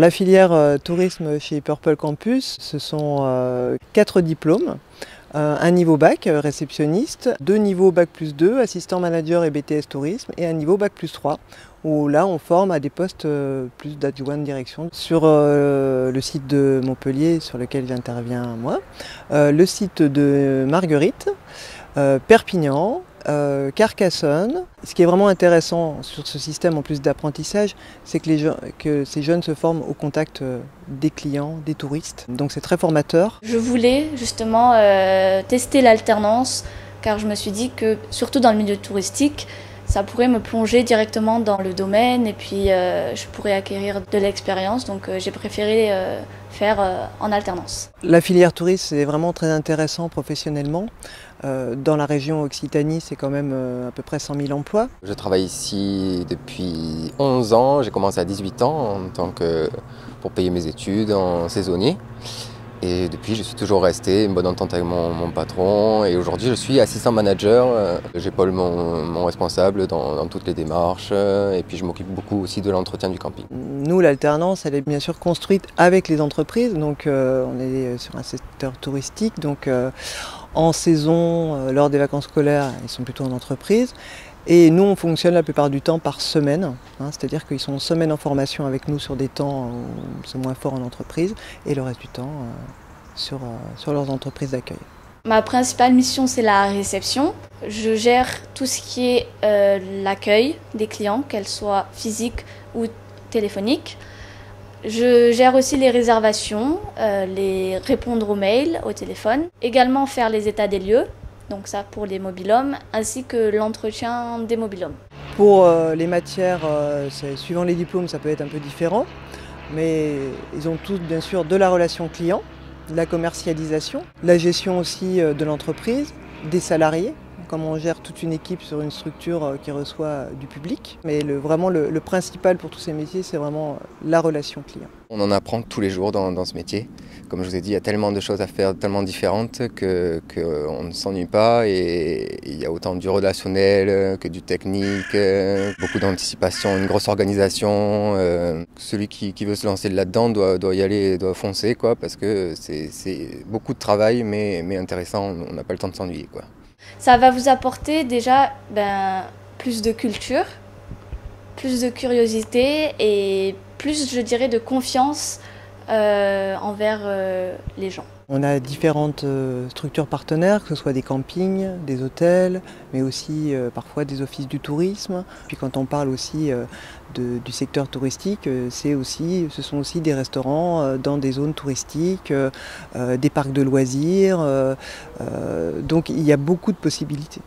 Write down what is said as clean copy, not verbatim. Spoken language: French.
La filière tourisme chez Purple Campus, ce sont 4 diplômes. Un niveau bac, réceptionniste, 2 niveaux bac+2, assistant manager et BTS tourisme, et un niveau bac+3, où là on forme à des postes plus d'adjoint de direction. Sur le site de Montpellier, sur lequel j'interviens moi, le site de Marguerite, Perpignan, Carcassonne. Ce qui est vraiment intéressant sur ce système en plus d'apprentissage, c'est que ces jeunes se forment au contact des clients, des touristes. Donc c'est très formateur. Je voulais justement tester l'alternance car je me suis dit que surtout dans le milieu touristique, ça pourrait me plonger directement dans le domaine et puis je pourrais acquérir de l'expérience. Donc j'ai préféré faire en alternance. La filière tourisme, c'est vraiment très intéressant professionnellement. Dans la région Occitanie, c'est quand même à peu près 100 000 emplois. Je travaille ici depuis 11 ans. J'ai commencé à 18 ans pour payer mes études en saisonnier. Et depuis, je suis toujours resté une bonne entente avec mon patron. Et aujourd'hui, je suis assistant manager. J'épaule mon responsable dans toutes les démarches. Et puis, je m'occupe beaucoup aussi de l'entretien du camping. Nous, l'alternance, elle est bien sûr construite avec les entreprises. Donc, on est sur un secteur touristique. Donc, en saison, lors des vacances scolaires, ils sont plutôt en entreprise. Et nous, on fonctionne la plupart du temps par semaine, c'est-à-dire qu'ils sont en semaine en formation avec nous sur des temps où c'est moins fort en entreprise, et le reste du temps sur leurs entreprises d'accueil. Ma principale mission, c'est la réception. Je gère tout ce qui est l'accueil des clients, qu'elles soient physiques ou téléphoniques. Je gère aussi les réservations, les répondre aux mails, au téléphone, également faire les états des lieux. Donc ça pour les mobil-hommes, ainsi que l'entretien des mobil-hommes. Pour les matières, suivant les diplômes, ça peut être un peu différent, mais ils ont tous bien sûr de la relation client, de la commercialisation, la gestion aussi de l'entreprise, des salariés, comme on gère toute une équipe sur une structure qui reçoit du public. Mais vraiment le principal pour tous ces métiers, c'est vraiment la relation client. On en apprend tous les jours dans ce métier. Comme je vous ai dit, il y a tellement de choses à faire, tellement différentes qu'on ne s'ennuie pas. Et il y a autant du relationnel que du technique, beaucoup d'anticipation, une grosse organisation. Celui qui veut se lancer là-dedans doit y aller, doit foncer, quoi, parce que c'est beaucoup de travail, mais intéressant, on n'a pas le temps de s'ennuyer, quoi. Ça va vous apporter déjà plus de culture, plus de curiosité et plus, je dirais, de confiance envers les gens. On a différentes structures partenaires, que ce soit des campings, des hôtels, mais aussi parfois des offices du tourisme. Puis quand on parle aussi du secteur touristique, ce sont aussi des restaurants dans des zones touristiques, des parcs de loisirs. Donc il y a beaucoup de possibilités.